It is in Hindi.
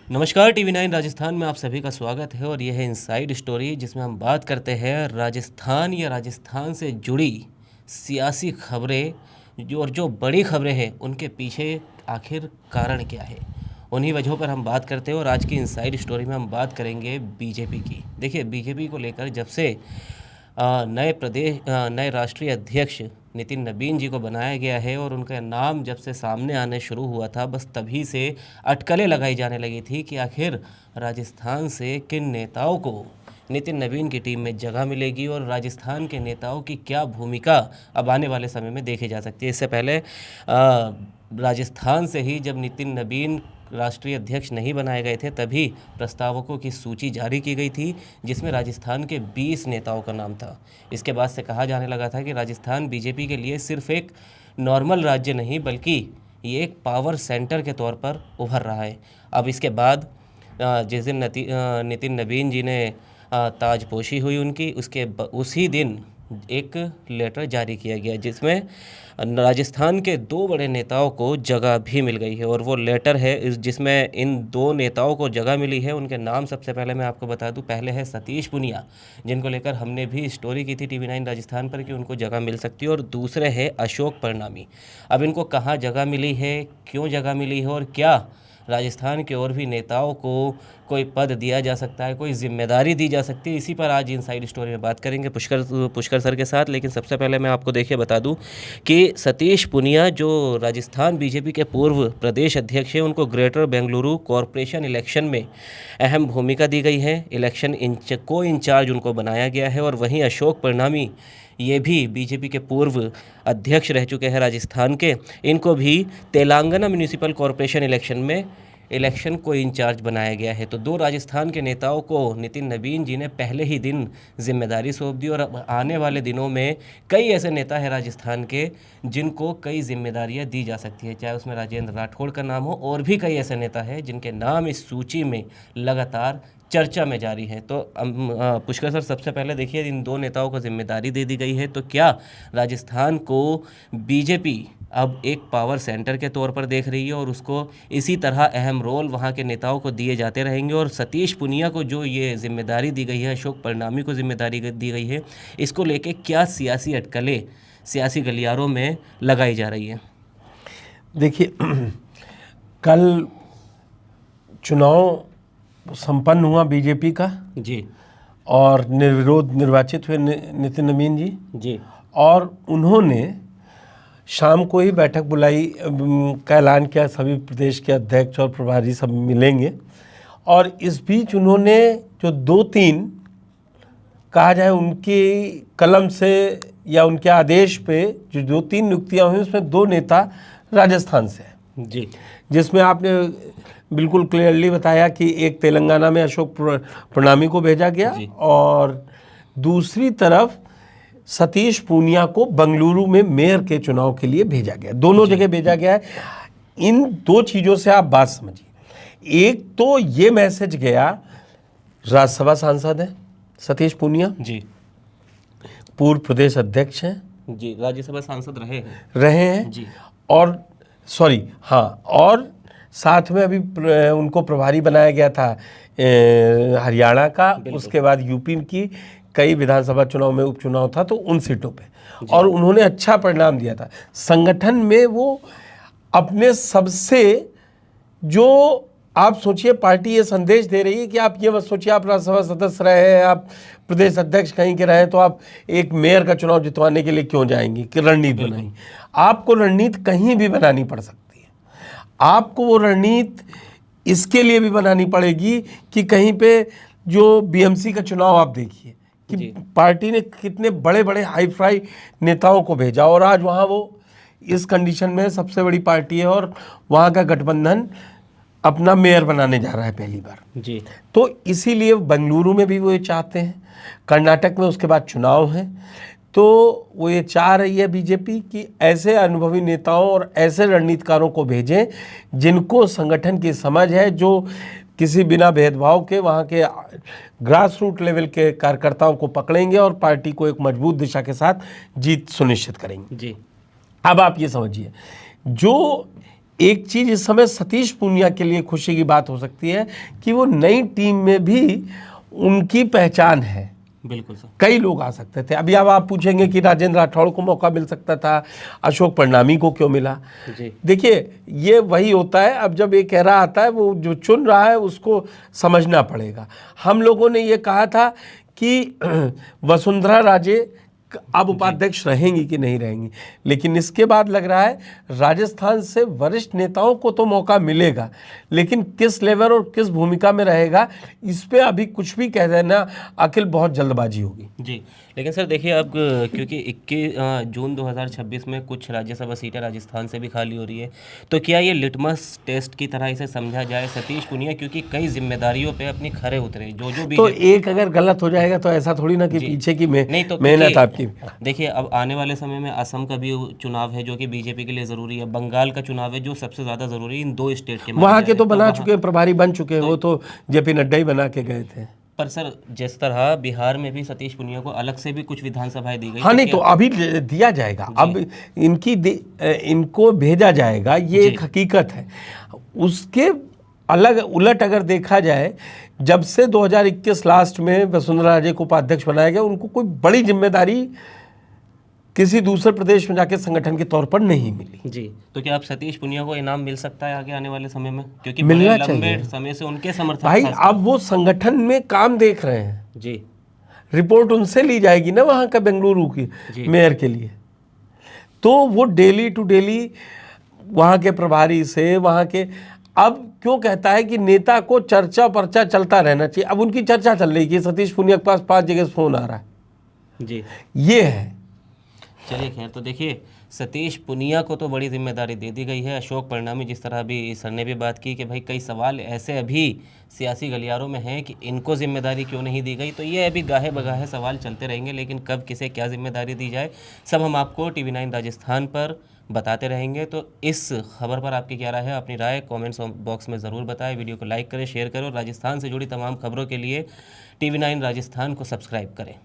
नमस्कार, TV9 राजस्थान में आप सभी का स्वागत है और यह है इनसाइड स्टोरी, जिसमें हम बात करते हैं राजस्थान या राजस्थान से जुड़ी सियासी खबरें जो बड़ी खबरें हैं उनके पीछे आखिर कारण क्या है, उन्हीं वजहों पर हम बात करते हैं। और आज की इनसाइड स्टोरी में हम बात करेंगे बीजेपी की। देखिए, बीजेपी को लेकर जब से नए राष्ट्रीय अध्यक्ष नितिन नबीन जी को बनाया गया है और उनका नाम जब से सामने आने शुरू हुआ था, बस तभी से अटकलें लगाई जाने लगी थी कि आखिर राजस्थान से किन नेताओं को नितिन नबीन की टीम में जगह मिलेगी और राजस्थान के नेताओं की क्या भूमिका अब आने वाले समय में देखी जा सकती है। इससे पहले राजस्थान से ही जब नितिन नबीन राष्ट्रीय अध्यक्ष नहीं बनाए गए थे, तभी प्रस्तावकों की सूची जारी की गई थी, जिसमें राजस्थान के 20 नेताओं का नाम था। इसके बाद से कहा जाने लगा था कि राजस्थान बीजेपी के लिए सिर्फ एक नॉर्मल राज्य नहीं, बल्कि ये एक पावर सेंटर के तौर पर उभर रहा है। अब इसके बाद जिस दिन नितिन नबीन जी ने ताजपोशी हुई उनकी, उसी दिन एक लेटर जारी किया गया, जिसमें राजस्थान के 2 बड़े नेताओं को जगह भी मिल गई है। और वो लेटर है जिसमें इन 2 नेताओं को जगह मिली है। उनके नाम सबसे पहले मैं आपको बता दूं, पहले है सतीश पुनिया, जिनको लेकर हमने भी स्टोरी की थी TV9 राजस्थान पर कि उनको जगह मिल सकती है, और दूसरे है अशोक परनामी। अब इनको कहाँ जगह मिली है, क्यों जगह मिली है, और क्या राजस्थान के और भी नेताओं को कोई पद दिया जा सकता है, कोई जिम्मेदारी दी जा सकती है, इसी पर आज इनसाइड स्टोरी में बात करेंगे पुष्कर सर के साथ। लेकिन सबसे पहले मैं आपको देखिए बता दूं कि सतीश पुनिया, जो राजस्थान बीजेपी के पूर्व प्रदेश अध्यक्ष हैं, उनको ग्रेटर बेंगलुरु कॉरपोरेशन इलेक्शन में अहम भूमिका दी गई है। इलेक्शन को इंचार्ज उनको बनाया गया है। और वहीं अशोक परनामी, ये भी बीजेपी के पूर्व अध्यक्ष रह चुके हैं राजस्थान के, इनको भी तेलंगाना म्यूनिसिपल कॉरपोरेशन इलेक्शन को इंचार्ज बनाया गया है। तो 2 राजस्थान के नेताओं को नितिन नबीन जी ने पहले ही दिन जिम्मेदारी सौंप दी, और अब आने वाले दिनों में कई ऐसे नेता हैं राजस्थान के जिनको कई जिम्मेदारियां दी जा सकती है, चाहे उसमें राजेंद्र राठौड़ का नाम हो, और भी कई ऐसे नेता हैं जिनके नाम इस सूची में लगातार चर्चा में जारी है। तो पुष्कर सर, सबसे पहले देखिए, इन 2 नेताओं को जिम्मेदारी दे दी गई है, तो क्या राजस्थान को बीजेपी अब एक पावर सेंटर के तौर पर देख रही है और उसको इसी तरह अहम रोल वहाँ के नेताओं को दिए जाते रहेंगे? और सतीश पुनिया को जो ये जिम्मेदारी दी गई है, अशोक परनामी को जिम्मेदारी दी गई है, इसको लेके क्या सियासी अटकलें सियासी गलियारों में लगाई जा रही है? देखिए, कल चुनाव संपन्न हुआ बीजेपी का जी, और निर्विरोध निर्वाचित हुए नितिन नबीन जी, और उन्होंने शाम को ही बैठक बुलाई का ऐलान किया। सभी प्रदेश के अध्यक्ष और प्रभारी सब मिलेंगे, और इस बीच उन्होंने जो 2-3 कहा जाए उनकी कलम से या उनके आदेश पे जो 2-3 नियुक्तियाँ हुई, उसमें 2 नेता राजस्थान से हैं जी, जिसमें आपने बिल्कुल क्लियरली बताया कि एक तेलंगाना में अशोक परनामी को भेजा गया, और दूसरी तरफ सतीश पूनिया को बंगलुरु में मेयर के चुनाव के लिए भेजा गया। दोनों जगह भेजा गया है। इन 2 चीज़ों से आप बात समझिए। एक तो ये मैसेज गया, राज्यसभा सांसद हैं सतीश पूनिया जी, पूर्व प्रदेश अध्यक्ष हैं जी, राज्यसभा सांसद रहे हैं जी, और और साथ में अभी उनको प्रभारी बनाया गया था हरियाणा का, उसके बाद यूपी की कई विधानसभा चुनाव में उपचुनाव था, तो उन सीटों पे, और उन्होंने अच्छा परिणाम दिया था। संगठन में वो अपने सबसे, जो आप सोचिए, पार्टी ये संदेश दे रही है कि आप ये मत सोचिए आप राज्यसभा सदस्य रहे हैं, आप प्रदेश अध्यक्ष कहीं के रहे, तो आप एक मेयर का चुनाव जितवाने के लिए क्यों जाएंगे, कि रणनीति बनाएंगे। आपको रणनीति कहीं भी बनानी पड़ सकती है। आपको वो रणनीति इसके लिए भी बनानी पड़ेगी कि कहीं पे जो BMC का चुनाव आप देखिए कि पार्टी ने कितने बड़े बड़े हाई फाई नेताओं को भेजा, और आज वहाँ वो इस कंडीशन में सबसे बड़ी पार्टी है, और वहाँ का गठबंधन अपना मेयर बनाने जा रहा है पहली बार जी। तो इसीलिए बेंगलुरु में भी वो ये चाहते हैं, कर्नाटक में उसके बाद चुनाव हैं, तो वो ये चाह रही है बीजेपी कि ऐसे अनुभवी नेताओं और ऐसे रणनीतिकारों को भेजें जिनको संगठन की समझ है, जो किसी बिना भेदभाव के वहाँ के ग्रास रूट लेवल के कार्यकर्ताओं को पकड़ेंगे और पार्टी को एक मजबूत दिशा के साथ जीत सुनिश्चित करेंगे जी। अब आप ये समझिए, जो एक चीज़ इस समय सतीश पूनिया के लिए खुशी की बात हो सकती है कि वो नई टीम में भी उनकी पहचान है। बिल्कुल सर। कई लोग आ सकते थे। अभी अब आप पूछेंगे कि राजेंद्र राठौड़ को मौका मिल सकता था, अशोक परनामी को क्यों मिला? जी। देखिए, ये वही होता है, अब जब एक एरा आता है वो जो चुन रहा है उसको समझना पड़ेगा। हम लोगों ने ये कहा था कि वसुंधरा राजे अब उपाध्यक्ष रहेंगी कि नहीं रहेंगी, लेकिन इसके बाद लग रहा है राजस्थान से वरिष्ठ नेताओं को तो मौका मिलेगा, लेकिन किस लेवल और किस भूमिका में रहेगा इस पे अभी कुछ भी कह देना अखिल बहुत जल्दबाजी होगी। जी, लेकिन सर देखिए अब क्योंकि 21 जून 2026 में कुछ राज्यसभा सीटें राजस्थान से भी खाली हो रही है, तो क्या ये लिटमस टेस्ट की तरह इसे समझा जाए सतीश पूनिया, क्योंकि कई जिम्मेदारियों पे अपनी खरे उतरे जो भी तो एक अगर गलत हो जाएगा तो ऐसा थोड़ी ना कि पीछे की नहीं तो मेहनत आपकी। देखिए अब आने वाले समय में असम का भी चुनाव है जो कि बीजेपी के लिए ज़रूरी है, बंगाल का चुनाव है जो सबसे ज़्यादा ज़रूरी है, इन 2 स्टेट के वहाँ के तो बना चुके हैं, प्रभारी बन चुके हैं, वो तो जेपी नड्डा ही बना के गए थे। पर सर जिस तरह बिहार में भी सतीश पूनिया को अलग से भी कुछ विधानसभाएं दी गई, हाँ नहीं तो अभी दिया जाएगा, अब इनको भेजा जाएगा, ये एक हकीकत है। उसके अलग उलट अगर देखा जाए, जब से 2021 लास्ट में वसुंधरा राजे को उपाध्यक्ष बनाया गया, उनको कोई बड़ी जिम्मेदारी किसी दूसरे प्रदेश में जाके संगठन के तौर पर नहीं मिली। जी, तो क्या आप सतीश पूनिया को इनाम मिल सकता है आगे आने वाले समय में, क्योंकि मिलना लंबे समय से उनके समर्थक भाई, अब वो संगठन में काम देख रहे हैं जी, रिपोर्ट उनसे ली जाएगी ना वहाँ का बेंगलुरु की मेयर के लिए, तो वो डेली टू डेली वहाँ के प्रभारी से वहाँ के, अब क्यों कहता है कि नेता को चर्चा पर्चा चलता रहना चाहिए, अब उनकी चर्चा चल रही है सतीश पूनिया के पास 5 जगह से फोन आ रहा है जी, ये है। चलिए खैर, तो देखिए सतीश पूनिया को तो बड़ी जिम्मेदारी दे दी गई है। अशोक परनामी, जिस तरह अभी सर ने भी बात की कि भाई कई सवाल ऐसे अभी सियासी गलियारों में हैं कि इनको जिम्मेदारी क्यों नहीं दी गई, तो ये अभी गाहे बगाहे सवाल चलते रहेंगे, लेकिन कब किसे क्या जिम्मेदारी दी जाए सब हम आपको TV9 राजस्थान पर बताते रहेंगे। तो इस खबर पर आपकी क्या राय है, अपनी राय कमेंट्स बॉक्स में ज़रूर बताएं, वीडियो को लाइक करें, शेयर करें और राजस्थान से जुड़ी तमाम खबरों के लिए TV9 राजस्थान को सब्सक्राइब करें।